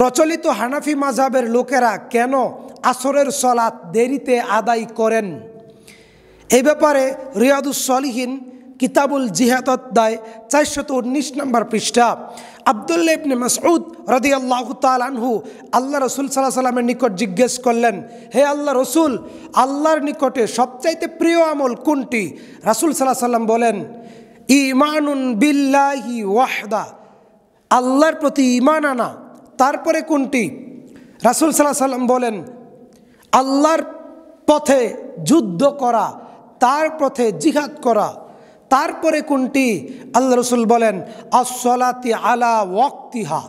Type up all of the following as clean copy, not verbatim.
প্রচলিত হানাফি মাযহাবের লোকেরা কেন আসরের সালাত দেরিতে আদায় করেন? এই ব্যাপারে রিয়াদুস সলিহিন কিতাবুল জিহাদ অধ্যায় 419 নম্বর পৃষ্ঠা আব্দুল্লাহ ইবনে মাসউদ রাদিয়াল্লাহু তাআলা আনহু আল্লাহ রাসূল সাল্লাল্লাহু আলাইহি ওয়াসাল্লামের নিকট জিজ্ঞেস করলেন, হে আল্লাহ রসুল, আল্লাহর নিকটে সবচাইতে প্রিয় আমল কোনটি? রাসূল সাল্লাল্লাহু আলাইহি ওয়াসাল্লাম বলেন, ঈমানুন বিল্লাহি ওয়াহদা, আল্লাহর প্রতি ঈমান আনা। তারপরে কোনটি? রাসূল সাল্লাল্লাহু আলাইহি ওয়াসাল্লাম বলেন, আল্লাহর পথে যুদ্ধ করা, তার পথে জিহাদ করা। তারপরে কোনটি? আল্লাহ রসুল বলেন, আস-সালাতি আলা ওয়াক্তিহা,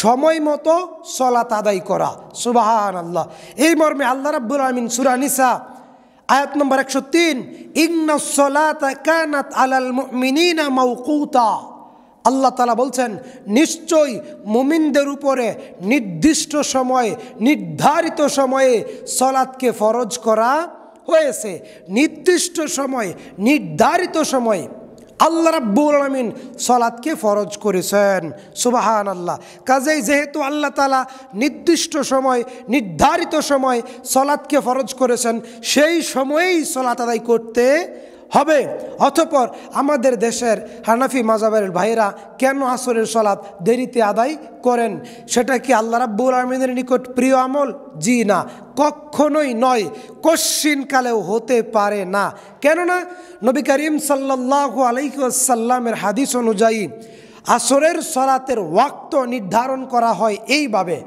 সময় মতো সালাত আদায় করা। সুবহানাল্লাহ। এই মর্মে আল্লাহ রাব্বুল আলামিন সূরা নিসা আয়াত নম্বর 103, ইন্নাস সালাতা কানাত আলাল মুমিনিনা মাওকুতা, আল্লাহ তাআলা বলছেন, নিশ্চয়ই মুমিনদের উপরে নির্দিষ্ট সময়ে, নির্ধারিত সময়ে সালাতকে ফরজ করা হয়েছে। নির্দিষ্ট সময়, নির্ধারিত সময় আল্লাহ রাব্বুল আলামিন সালাতকে ফরজ করেছেন। সুবহানাল্লাহ। কাজেই যেহেতু আল্লাহ তাআলা নির্দিষ্ট সময়, নির্ধারিত সময় সালাতকে ফরজ করেছেন, সেই সময়েই সালাত আদায় করতে হবে। অতঃপর আমাদের দেশের হানাফি মাযহাবের ভাইরা কেন আসরের সালাত দেরিতে আদায় করেন? সেটা কি আল্লাহ রাব্বুল আলামিনের নিকট প্রিয় আমল? জি না, কখনোই নয়, কশ্চিনকালেও হতে পারে না। কেননা নবী করিম সাল্লাল্লাহু আলাইহি ওয়াসাল্লামের হাদিস অনুযায়ী আসরের সালাতের ওয়াক্ত নির্ধারণ করা হয় এইভাবে।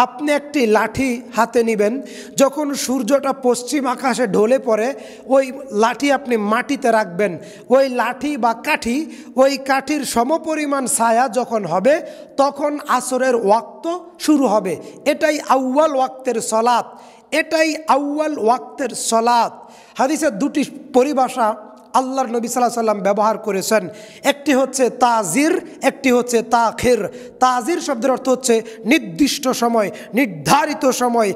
আপনি একটি লাঠি হাতে নেবেন, যখন সূর্যটা পশ্চিম আকাশে ঢলে পড়ে ওই লাঠি আপনি মাটিতে রাখবেন। ওই লাঠি বা কাঠি, ওই কাঠির সমপরিমাণ ছায়া যখন হবে তখন আসরের ওয়াক্ত শুরু হবে। এটাই আউয়াল ওয়াক্তের সালাত, এটাই আউয়াল ওয়াক্তের সালাত। হাদিসের দুটি পরিভাষা আল্লাহর নবী সাল্লাল্লাহু আলাইহি ওয়াসাল্লাম ব্যবহার করেছেন। একটি হচ্ছে তাজির, একটি হচ্ছে তাখির। তাজির শব্দের অর্থ হচ্ছে নির্দিষ্ট সময়, নির্ধারিত সময়,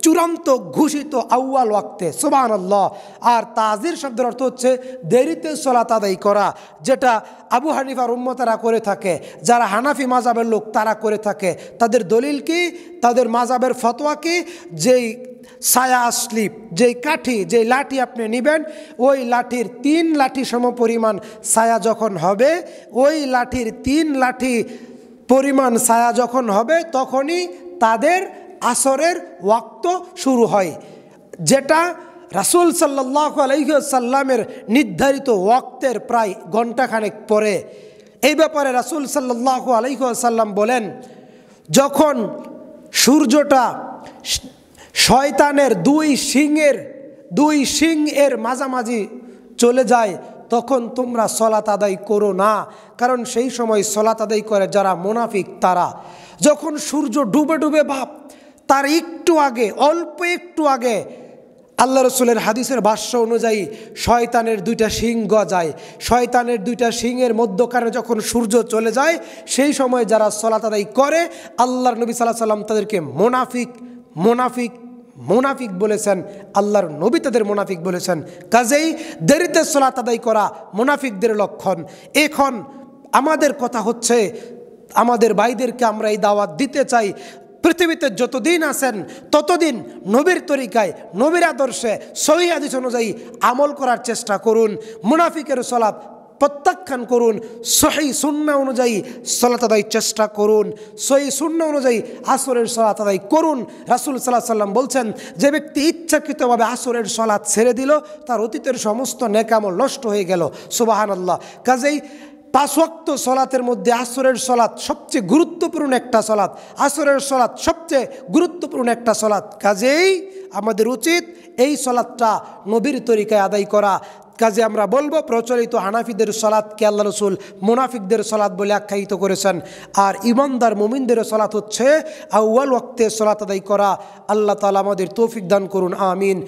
চূড়ান্ত ঘোষিত আউয়াল ওয়াক্তে। সুবহানাল্লাহ। আর তাজির শব্দের অর্থ হচ্ছে দেরিতে সালাত আদায় করা, যেটা আবু হানিফার উম্মতেরা করে থাকে, যারা হানাফি মাযহাবের লোক তারা করে থাকে। তাদের দলিল কি? তাদের মাযহাবের ফতোয়া কি? যেই ছায়া স্লিপ, যেই কাঠি, যেই লাঠি আপনি নেবেন, ওই লাঠির 3 লাঠি সমপরিমাণ ছায়া যখন হবে, ওই লাঠির 3 লাঠি পরিমাণ ছায়া যখন হবে তখনই তাদের আসরের ওয়াক্ত শুরু হয়, যেটা রাসূল সাল্লাল্লাহু আলাইহি ওয়াসাল্লামের নির্ধারিত ওয়াক্তের প্রায় ঘণ্টাখানেক পরে। এই ব্যাপারে রাসূল সাল্লাল্লাহু আলাইহি ওয়াসাল্লাম বলেন, যখন সূর্যটা শয়তানের দুই শিং এর মাঝামাঝি চলে যায় তখন তোমরা সালাত আদায় করো না, কারণ সেই সময় সালাত আদায় করে যারা মুনাফিক তারা। যখন সূর্য ডুবে ডুবে ভাব, তার একটু আগে, অল্প একটু আগে আল্লাহ রসুলের হাদিসের ভাষ্য অনুযায়ী শয়তানের 2টা শিং গজায়। শয়তানের 2টা শিংয়ের মধ্যখানে যখন সূর্য চলে যায় সেই সময় যারা সালাত আদায় করে আল্লাহর নবী সাল্লাল্লাহু আলাইহি ওয়াসাল্লাম তাদেরকে মুনাফিক বলেছেন। আল্লাহর নবী তাদের মুনাফিক বলেছেন। কাজেই দেরিতে সালাত আদায় করা মুনাফিকদের লক্ষণ। এখন আমাদের কথা হচ্ছে, আমাদের ভাইদেরকে আমরা এই দাওয়াত দিতে চাই, পৃথিবীতে যতদিন আছেন ততদিন নবীর তরিকায়, নবীর আদর্শে, সহিহ হাদিস অনুযায়ী আমল করার চেষ্টা করুন। মুনাফিকের সালাত প্রত্যাখ্যান করুন, সহিহ সুন্নাহ অনুযায়ী সালাত আদায়ের চেষ্টা করুন। সহিহ সুন্নাহ অনুযায়ী আসরের সালাত আদায় করুন। রাসূল সাল্লাল্লাহু আলাইহি ওয়াসাল্লাম বলছেন, যে ব্যক্তি ইচ্ছাকৃতভাবে আসরের সালাত ছেড়ে দিল তার অতীতের সমস্ত নেক আমল নষ্ট হয়ে গেল। সুবহানাল্লাহ। কাজেই 5 ওয়াক্ত সালাতের মধ্যে আসরের সালাত সবচেয়ে গুরুত্বপূর্ণ একটা সালাত। আসরের সালাত সবচেয়ে গুরুত্বপূর্ণ একটা সালাত। কাজেই আমাদের উচিত এই সালাতটা নবীর তরিকায় আদায় করা। কাজে আমরা বলবো, প্রচলিত হানাফিদের সালাতকে আল্লাহ রসুল মুনাফিকদের সালাত বলে আখ্যায়িত করেছেন। আর ইমানদার মুমিনদের সালাত হচ্ছে আউয়াল ওয়াক্তে সালাত আদায় করা। আল্লাহ তাআলা আমাদের তৌফিক দান করুন। আমিন।